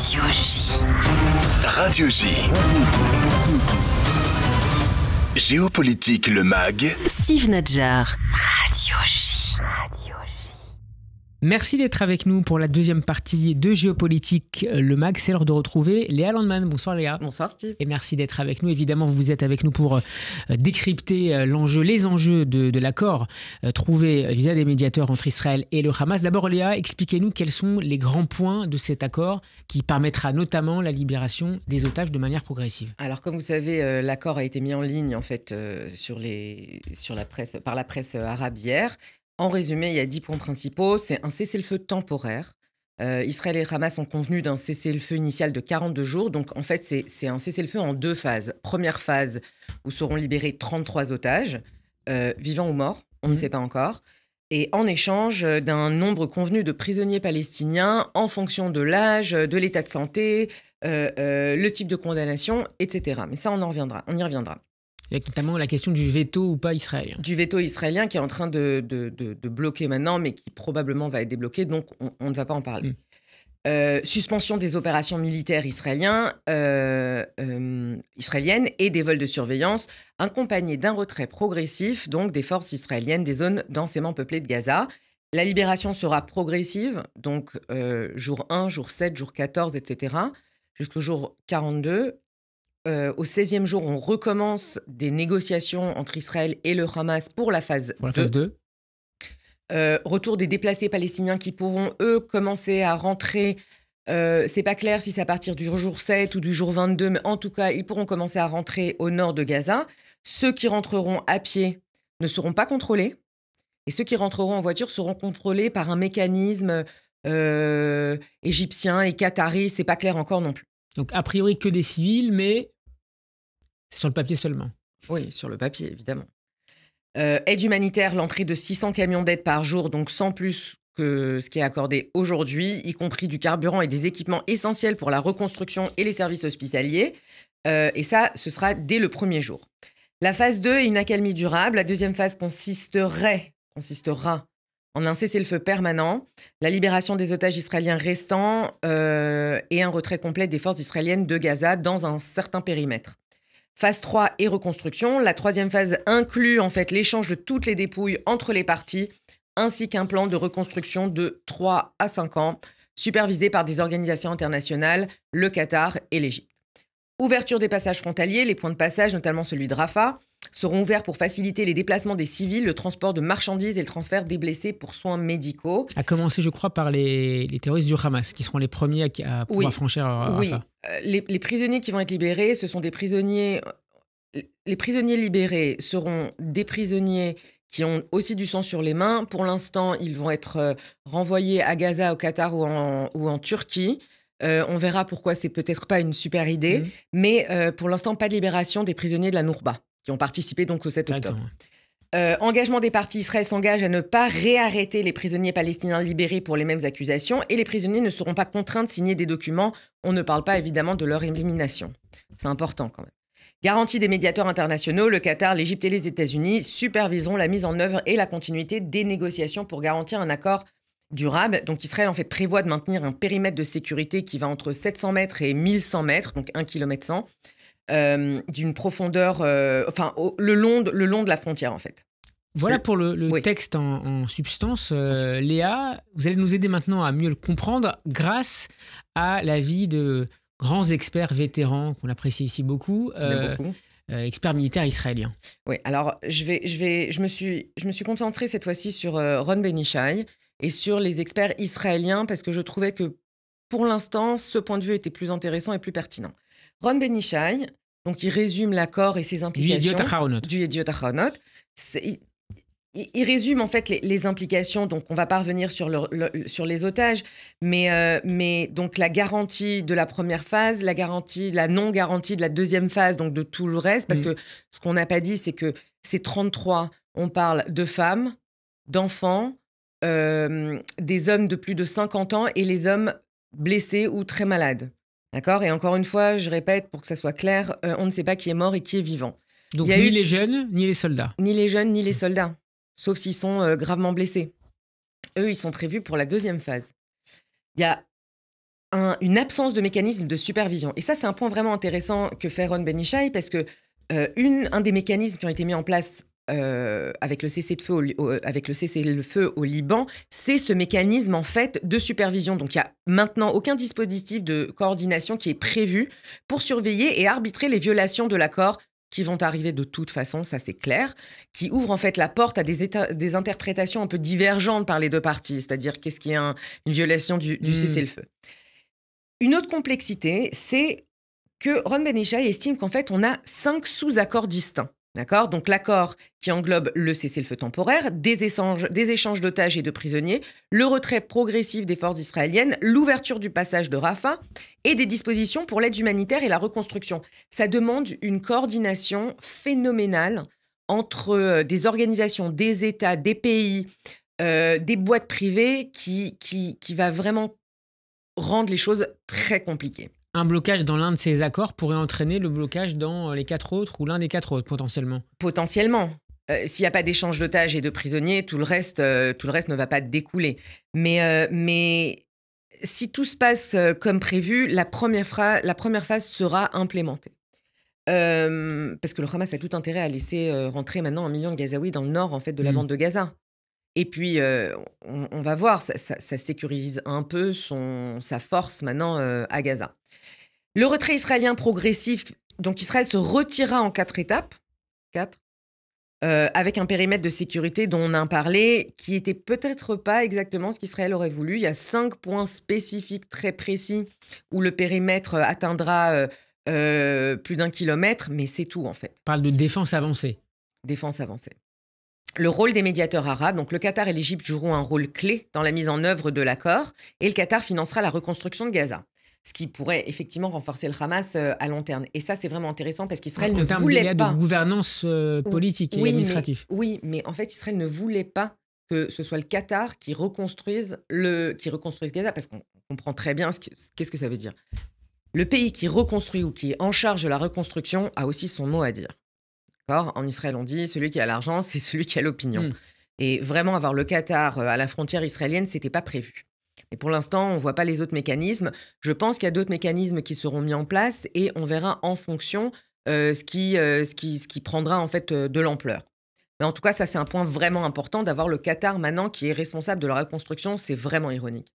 Radio J. Radio J. Géopolitique le MAG. Steve Nadjar. Radio J. Merci d'être avec nous pour la deuxième partie de Géopolitique le MAG. C'est l'heure de retrouver Léa Landman. Bonsoir Léa. Bonsoir Steve. Et merci d'être avec nous. Évidemment, vous êtes avec nous pour décrypter les enjeux de l'accord trouvé via des médiateurs entre Israël et le Hamas. D'abord Léa, expliquez-nous quels sont les grands points de cet accord qui permettra notamment la libération des otages de manière progressive. Alors comme vous savez, l'accord a été mis en ligne en fait par la presse arabe hier. En résumé, il y a 10 points principaux. C'est un cessez-le-feu temporaire. Israël et le Hamas ont convenu d'un cessez-le-feu initial de 42 jours. Donc, en fait, c'est un cessez-le-feu en 2 phases. Première phase, où seront libérés 33 otages, vivants ou morts, on ne sait pas encore. Et en échange d'un nombre convenu de prisonniers palestiniens en fonction de l'âge, de l'état de santé, le type de condamnation, etc. Mais ça, on y reviendra. Avec notamment la question du veto ou pas israélien. Du veto israélien qui est en train de bloquer maintenant, mais qui probablement va être débloqué, donc on ne va pas en parler. Suspension des opérations militaires israéliennes et des vols de surveillance, accompagnés d'un retrait progressif donc des forces israéliennes des zones densément peuplées de Gaza. La libération sera progressive, donc jour 1, jour 7, jour 14, etc., jusqu'au jour 42. Au 16e jour, on recommence des négociations entre Israël et le Hamas pour la phase 2. Retour des déplacés palestiniens qui pourront, eux, commencer à rentrer. C'est pas clair si c'est à partir du jour 7 ou du jour 22, mais en tout cas, ils pourront commencer à rentrer au nord de Gaza. Ceux qui rentreront à pied ne seront pas contrôlés. Et ceux qui rentreront en voiture seront contrôlés par un mécanisme égyptien et qatari. C'est pas clair encore non plus. Donc, a priori, que des civils, mais c'est sur le papier seulement. Oui, sur le papier, évidemment. Aide humanitaire, l'entrée de 600 camions d'aide par jour, donc sans plus que ce qui est accordé aujourd'hui, y compris du carburant et des équipements essentiels pour la reconstruction et les services hospitaliers. Et ça, ce sera dès le premier jour. La phase 2 est une accalmie durable. La deuxième phase consistera en un cessez-le-feu permanent, la libération des otages israéliens restants et un retrait complet des forces israéliennes de Gaza dans un certain périmètre. Phase 3 et reconstruction. La troisième phase inclut en fait l'échange de toutes les dépouilles entre les parties, ainsi qu'un plan de reconstruction de 3 à 5 ans, supervisé par des organisations internationales, le Qatar et l'Égypte. Ouverture des passages frontaliers. Les points de passage, notamment celui de Rafah, seront ouverts pour faciliter les déplacements des civils, le transport de marchandises et le transfert des blessés pour soins médicaux. À commencer, je crois, par les terroristes du Hamas, qui seront les premiers à pouvoir franchir Rafah. Oui, les prisonniers qui vont être libérés, ce sont des prisonniers... Les prisonniers libérés seront des prisonniers qui ont aussi du sang sur les mains. Pour l'instant, ils vont être renvoyés à Gaza, au Qatar ou en Turquie. On verra pourquoi c'est peut-être pas une super idée. Mais pour l'instant, pas de libération des prisonniers de la Nourba, qui ont participé donc au 7 octobre. Engagement des parties, Israël s'engage à ne pas réarrêter les prisonniers palestiniens libérés pour les mêmes accusations et les prisonniers ne seront pas contraints de signer des documents. On ne parle pas évidemment de leur élimination. C'est important quand même. Garantie des médiateurs internationaux, le Qatar, l'Égypte et les États-Unis superviseront la mise en œuvre et la continuité des négociations pour garantir un accord durable. Donc Israël en fait prévoit de maintenir un périmètre de sécurité qui va entre 700 mètres et 1100 mètres, donc 1 km 100. D'une profondeur, le long de la frontière en fait. Voilà pour le texte en substance. Léa, vous allez nous aider maintenant à mieux le comprendre grâce à l'avis de grands experts vétérans qu'on apprécie ici beaucoup, experts militaires israéliens. Oui, alors je me suis concentrée cette fois-ci sur Ron Ben-Ishai et sur les experts israéliens parce que je trouvais que pour l'instant, ce point de vue était plus intéressant et plus pertinent. Ron Ben-Ishai, donc il résume l'accord et ses implications. Du Yediot Ahronot. Il résume en fait les implications, donc on va pas revenir sur les otages, mais donc la garantie de la première phase, la non-garantie de la deuxième phase, donc de tout le reste, parce que ce qu'on n'a pas dit, c'est que ces 33, on parle de femmes, d'enfants, des hommes de plus de 50 ans et les hommes blessés ou très malades. D'accord ? Et encore une fois, je répète pour que ça soit clair, on ne sait pas qui est mort et qui est vivant. Donc ni les jeunes, ni les soldats. Ni les jeunes, ni les soldats, sauf s'ils sont gravement blessés. Eux, ils sont prévus pour la deuxième phase. Il y a une absence de mécanisme de supervision. Et ça, c'est un point vraiment intéressant que fait Ron Ben-Ishai, parce que un des mécanismes qui ont été mis en place avec le cessez-le-feu au Liban, c'est ce mécanisme en fait de supervision. Donc il n'y a maintenant aucun dispositif de coordination qui est prévu pour surveiller et arbitrer les violations de l'accord qui vont arriver de toute façon, ça c'est clair, qui ouvre en fait la porte à des interprétations un peu divergentes par les deux parties, c'est-à-dire qu'est-ce qui est une violation du cessez-le-feu. Une autre complexité, c'est que Ron Ben-Ishai estime qu'en fait on a 5 sous-accords distincts. D'accord ? Donc l'accord qui englobe le cessez-le-feu temporaire, des échanges d'otages et de prisonniers, le retrait progressif des forces israéliennes, l'ouverture du passage de Rafah et des dispositions pour l'aide humanitaire et la reconstruction. Ça demande une coordination phénoménale entre des organisations, des États, des pays, des boîtes privées qui va vraiment rendre les choses très compliquées. Un blocage dans l'un de ces accords pourrait entraîner le blocage dans les 4 autres ou l'un des 4 autres, potentiellement. Potentiellement. S'il n'y a pas d'échange d'otages et de prisonniers, tout le reste ne va pas découler. Mais si tout se passe comme prévu, la première phase sera implémentée. Parce que le Hamas a tout intérêt à laisser rentrer maintenant 1 million de Gazaouis dans le nord en fait, de la bande de Gaza. Et puis, on va voir, ça sécurise un peu sa force maintenant à Gaza. Le retrait israélien progressif, donc Israël se retirera en 4 étapes, avec un périmètre de sécurité dont on a parlé, qui n'était peut-être pas exactement ce qu'Israël aurait voulu. Il y a 5 points spécifiques très précis où le périmètre atteindra plus d'1 kilomètre, mais c'est tout en fait. On parle de défense avancée. Défense avancée. Le rôle des médiateurs arabes, donc le Qatar et l'Égypte joueront un rôle clé dans la mise en œuvre de l'accord, et le Qatar financera la reconstruction de Gaza, ce qui pourrait effectivement renforcer le Hamas à long terme. Et ça, c'est vraiment intéressant parce qu'Israël ne voulait pas... de gouvernance politique et administrative. Oui, mais en fait, Israël ne voulait pas que ce soit le Qatar qui reconstruise Gaza, parce qu'on comprend très bien qu'est-ce que ça veut dire. Le pays qui reconstruit ou qui est en charge de la reconstruction a aussi son mot à dire. En Israël, on dit celui qui a l'argent, c'est celui qui a l'opinion. Et vraiment, avoir le Qatar à la frontière israélienne, ce n'était pas prévu. Mais pour l'instant, on ne voit pas les autres mécanismes. Je pense qu'il y a d'autres mécanismes qui seront mis en place et on verra en fonction ce qui prendra en fait de l'ampleur. Mais en tout cas, ça, c'est un point vraiment important d'avoir le Qatar maintenant qui est responsable de la reconstruction. C'est vraiment ironique.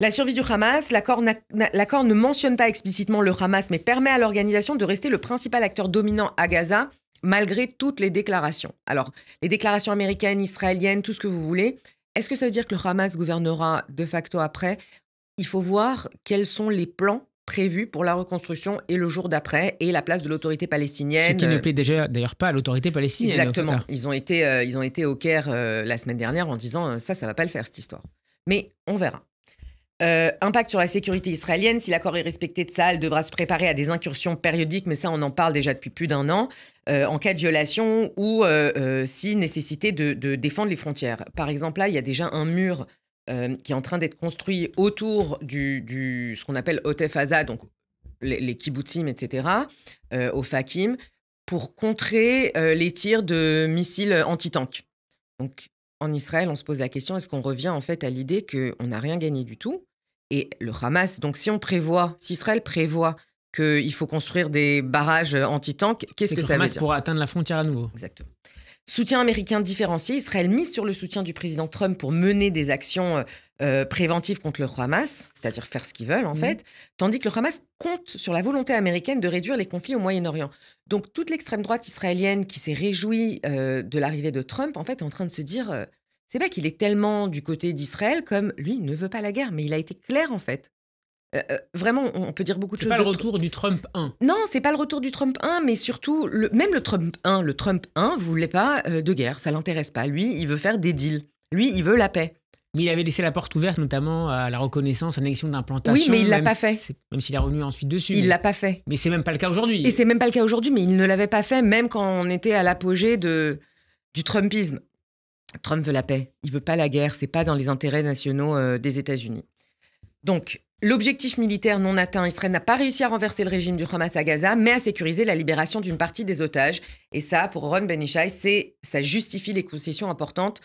La survie du Hamas, l'accord ne mentionne pas explicitement le Hamas, mais permet à l'organisation de rester le principal acteur dominant à Gaza, malgré toutes les déclarations. Alors, les déclarations américaines, israéliennes, tout ce que vous voulez, est-ce que ça veut dire que le Hamas gouvernera de facto après ? Il faut voir quels sont les plans prévus pour la reconstruction et le jour d'après, et la place de l'autorité palestinienne. Ce qui ne plaît d'ailleurs pas à l'autorité palestinienne. Exactement. Ils ont été au Caire la semaine dernière en disant ça va pas le faire, cette histoire. Mais on verra. Impact sur la sécurité israélienne. Si l'accord est respecté, Tsahal devra se préparer à des incursions périodiques, mais ça, on en parle déjà depuis plus d'1 an, en cas de violation ou si nécessité de défendre les frontières. Par exemple, là, il y a déjà un mur qui est en train d'être construit autour ce qu'on appelle Otef Aza, donc les kibbutzim, etc., au Fakim, pour contrer les tirs de missiles anti-tanks. Donc, en Israël, on se pose la question, est-ce qu'on revient en fait à l'idée qu'on n'a rien gagné du tout ? Et le Hamas, donc si Israël prévoit qu'il faut construire des barrages anti-tanks, qu'est-ce que ça veut dire ? Hamas pourra atteindre la frontière à nouveau. Exactement. Soutien américain différencié. Israël mise sur le soutien du président Trump pour mener des actions préventives contre le Hamas, c'est-à-dire faire ce qu'ils veulent en fait, tandis que le Hamas compte sur la volonté américaine de réduire les conflits au Moyen-Orient. Donc toute l'extrême droite israélienne qui s'est réjouie de l'arrivée de Trump, en fait, est en train de se dire... c'est pas qu'il est tellement du côté d'Israël comme lui ne veut pas la guerre, mais il a été clair en fait. Vraiment, on peut dire beaucoup de choses. C'est pas le retour du Trump 1. Non, c'est pas le retour du Trump 1, mais surtout, même le Trump 1 voulait pas de guerre, ça l'intéresse pas. Lui, il veut faire des deals. Lui, il veut la paix. Mais il avait laissé la porte ouverte, notamment à la reconnaissance, annexion d'implantation. Oui, mais il l'a pas fait. Même s'il est revenu ensuite dessus. Il l'a pas fait. Mais c'est même pas le cas aujourd'hui. Et c'est même pas le cas aujourd'hui, mais il ne l'avait pas fait, même quand on était à l'apogée du Trumpisme. Trump veut la paix, il veut pas la guerre, c'est pas dans les intérêts nationaux des États-Unis. Donc, l'objectif militaire non atteint, Israël n'a pas réussi à renverser le régime du Hamas à Gaza, mais à sécuriser la libération d'une partie des otages. Et ça, pour Ron Ben-Ishai, ça justifie les concessions importantes.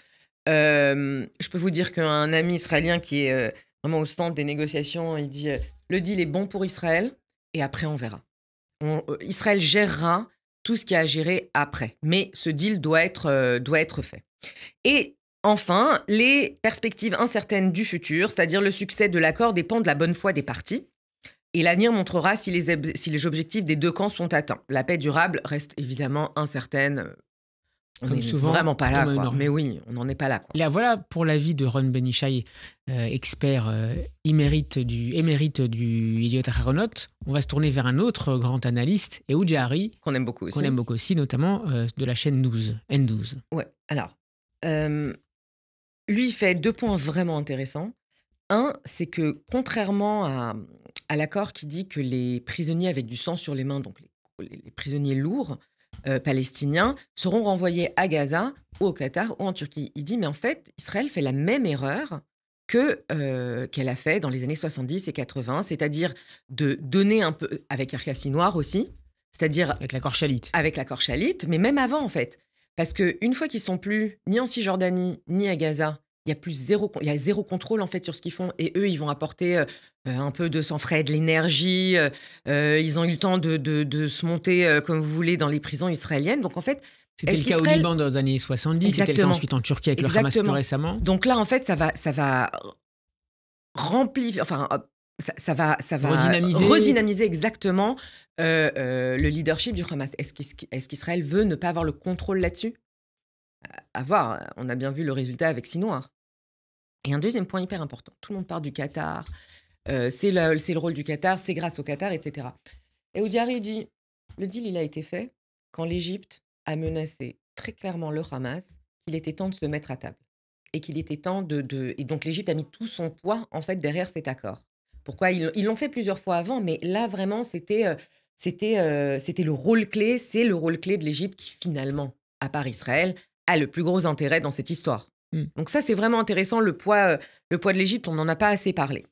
Je peux vous dire qu'un ami israélien qui est vraiment au stand des négociations. Il dit le deal est bon pour Israël et après on verra. Israël gérera tout ce qu'il y a à gérer après. Mais ce deal doit être fait. Et enfin, les perspectives incertaines du futur, c'est-à-dire le succès de l'accord, dépend de la bonne foi des parties. Et l'avenir montrera si les objectifs des deux camps sont atteints. La paix durable reste évidemment incertaine. On n'est vraiment pas là, quoi. Mais oui, on n'en est pas là, quoi. Là, voilà pour l'avis de Ron Ben-Ishai, expert émérite du Yediot Aharonot. On va se tourner vers un autre grand analyste, Ehud Jahari, qu'on aime beaucoup aussi, notamment de la chaîne N12. Ouais, alors, lui, il fait 2 points vraiment intéressants. Un, c'est que contrairement à l'accord qui dit que les prisonniers avec du sang sur les mains, donc les prisonniers lourds, palestiniens seront renvoyés à Gaza ou au Qatar ou en Turquie. Il dit, mais en fait, Israël fait la même erreur qu'elle a fait dans les années 70 et 80, c'est-à-dire de donner un peu, avec Arkassi Noir aussi, c'est-à-dire... Avec l'accord Shalit. Avec l'accord Shalit, mais même avant, en fait. Parce qu'une fois qu'ils sont plus ni en Cisjordanie, ni à Gaza, il y a zéro contrôle en fait sur ce qu'ils font. Et eux, ils vont apporter un peu de sang frais, de l'énergie. Ils ont eu le temps de se monter, comme vous voulez, dans les prisons israéliennes. Donc en fait, c'était le cas au Liban dans les années 70. Exactement. C'était le cas ensuite en Turquie avec le Hamas plus récemment. Donc là, en fait, ça va remplir... Enfin, ça va redynamiser exactement le leadership du Hamas. Est-ce qu'Israël veut ne pas avoir le contrôle là-dessus ? À voir. On a bien vu le résultat avec Sinoir. Et un deuxième point hyper important. Tout le monde parle du Qatar. C'est le rôle du Qatar. C'est grâce au Qatar, etc. Et Ehud Jahari dit, le deal, il a été fait quand l'Égypte a menacé très clairement le Hamas qu'il était temps de se mettre à table. Et qu'il était temps Et donc l'Égypte a mis tout son poids, en fait, derrière cet accord. Pourquoi ils l'ont fait plusieurs fois avant, mais là, vraiment, c'était le rôle clé. C'est le rôle clé de l'Égypte qui, finalement, à part Israël, a le plus gros intérêt dans cette histoire. Donc ça, c'est vraiment intéressant, le poids de l'Égypte, on n'en a pas assez parlé.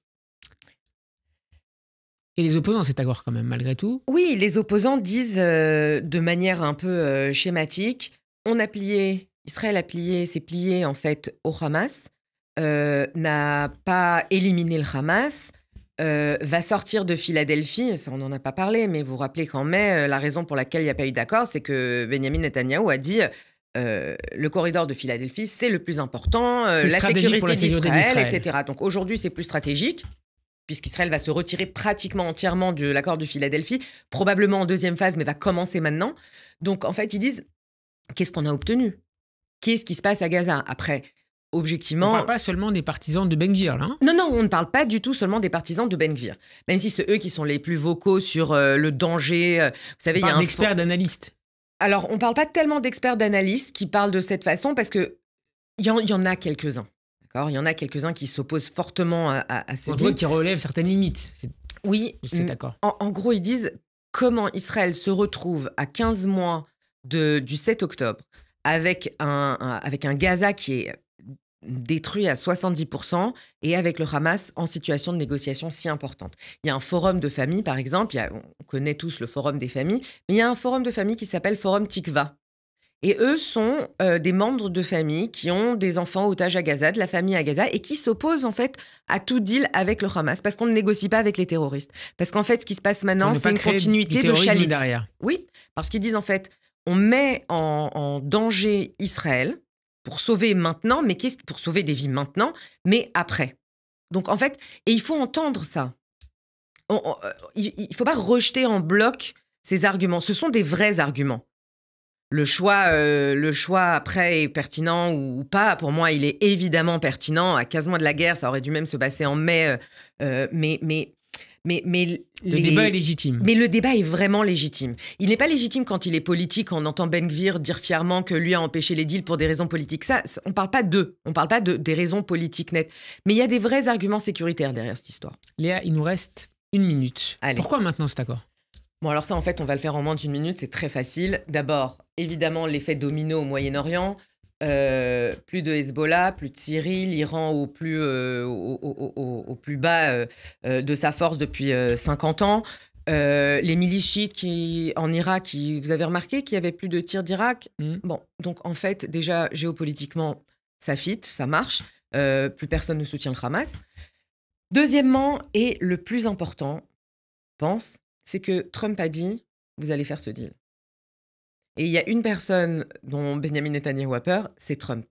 Et les opposants à cet accord, quand même, malgré tout ? Oui, les opposants disent de manière un peu schématique, Israël s'est plié en fait au Hamas, n'a pas éliminé le Hamas, va sortir de Philadelphie, ça on n'en a pas parlé, mais vous vous rappelez qu'en mai, la raison pour laquelle il n'y a pas eu d'accord, c'est que Benjamin Netanyahou a dit le corridor de Philadelphie, c'est le plus important, la sécurité d'Israël, etc. Donc aujourd'hui, c'est plus stratégique, puisqu'Israël va se retirer pratiquement entièrement de l'accord de Philadelphie, probablement en deuxième phase, mais va commencer maintenant. Donc en fait, ils disent, qu'est-ce qu'on a obtenu ? Qu'est-ce qui se passe à Gaza ? Après, objectivement... On ne parle pas seulement des partisans de Ben Gvir, là. Non, on ne parle pas du tout seulement des partisans de Ben Gvir. Même si c'est eux qui sont les plus vocaux sur le danger. Vous savez, il y a d'experts, d'analystes. Alors, on ne parle pas tellement d'experts, d'analystes qui parlent de cette façon parce qu'il y en a quelques-uns. D'accord ? Il y en a quelques-uns qui s'opposent fortement à ce deal. Qui relèvent certaines limites. Oui. C'est d'accord. En gros, ils disent comment Israël se retrouve à 15 mois du 7 octobre avec un Gaza qui est détruit à 70% et avec le Hamas en situation de négociation si importante. Il y a un forum de famille, par exemple, on connaît tous le forum des familles, mais il y a un forum de famille qui s'appelle Forum Tikva. Et eux sont des membres de famille qui ont des enfants otages à Gaza, de la famille à Gaza, et qui s'opposent en fait à tout deal avec le Hamas, parce qu'on ne négocie pas avec les terroristes. Parce qu'en fait, ce qui se passe maintenant, c'est une continuité de Shalit. Derrière. Oui, parce qu'ils disent en fait, on met en danger Israël pour sauver maintenant, mais pour sauver des vies maintenant, mais après. Donc en fait, et il faut entendre ça. Il ne faut pas rejeter en bloc ces arguments. Ce sont des vrais arguments. Le choix après est pertinent ou pas. Pour moi, il est évidemment pertinent. À 15 mois de la guerre, ça aurait dû même se passer en mai. Mais le débat est légitime. Mais le débat est vraiment légitime. Il n'est pas légitime quand il est politique. On entend Ben Gvir dire fièrement que lui a empêché les deals pour des raisons politiques. Ça, on ne parle pas d'eux. On ne parle pas des raisons politiques nettes. Mais il y a des vrais arguments sécuritaires derrière cette histoire. Léa, il nous reste 1 minute. Allez. Pourquoi maintenant cet accord ? Bon, alors ça, en fait, on va le faire en moins d'1 minute. C'est très facile. D'abord, évidemment, l'effet domino au Moyen-Orient. Plus de Hezbollah, plus de Syrie, l'Iran au plus bas de sa force depuis 50 ans. Les milices chiites en Irak, vous avez remarqué qu'il n'y avait plus de tirs d'Irak. Bon, donc en fait, déjà, géopolitiquement, ça fit, ça marche. Plus personne ne soutient le Hamas. Deuxièmement, et le plus important, je pense, c'est que Trump a dit « vous allez faire ce deal ». Et il y a une personne dont Benjamin Netanyahu a peur, c'est Trump.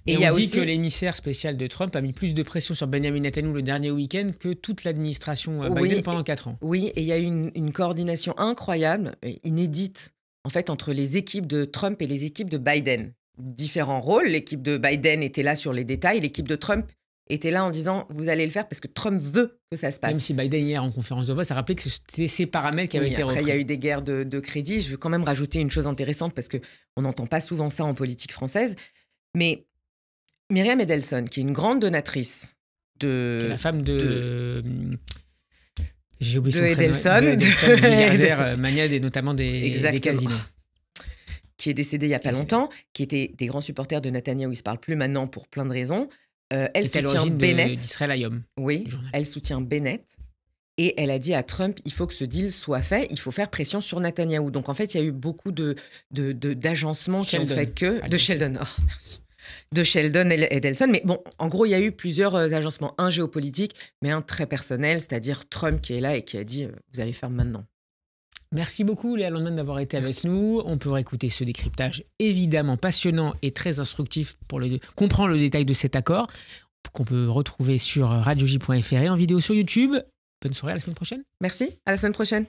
Et il y on a dit aussi que l'émissaire spécial de Trump a mis plus de pression sur Benjamin Netanyahu le dernier week-end que toute l'administration Biden Oui, pendant 4 ans. oui, et il y a eu une coordination incroyable, et inédite, en fait, entre les équipes de Trump et les équipes de Biden. Différents rôles. L'équipe de Biden était là sur les détails. L'équipe de Trump était là en disant « vous allez le faire parce que Trump veut que ça se passe ». Même si Biden, hier, en conférence de presse, a rappelé que c'était ces paramètres qui avaient Oui, été après, repris. il y a eu des guerres de crédit. Je veux quand même rajouter une chose intéressante parce qu'on n'entend pas souvent ça en politique française. Mais Myriam Edelson, qui est une grande donatrice Qui est la femme de... J'ai oublié de son prénom. Edelson. De Edelson, le milliardaire maniade et notamment des Exactement. casinos. Qui est décédée il n'y a pas Décédée. longtemps, qui était des grands supporters de Netanyahou. Ils ne se parlent plus maintenant pour plein de raisons. Elle Qui est à soutient l'origine Bennett. d'Israël Hayom. Oui, du journal. elle soutient Bennett. Et elle a dit à Trump, il faut que ce deal soit fait, il faut faire pression sur Netanyahou. Donc en fait, il y a eu beaucoup d'agencements qui ont Sheldon. fait que... Allez. De Sheldon, oh, merci. De Sheldon et Edelson. Mais bon, en gros, il y a eu plusieurs agencements. Un géopolitique, mais un très personnel, c'est-à-dire Trump qui est là et qui a dit, vous allez faire maintenant. Merci beaucoup Léa Landman d'avoir été Merci. avec nous. On peut réécouter ce décryptage évidemment passionnant et très instructif pour comprendre le détail de cet accord qu'on peut retrouver sur radioj.fr et en vidéo sur YouTube. Bonne soirée, à la semaine prochaine. Merci, à la semaine prochaine.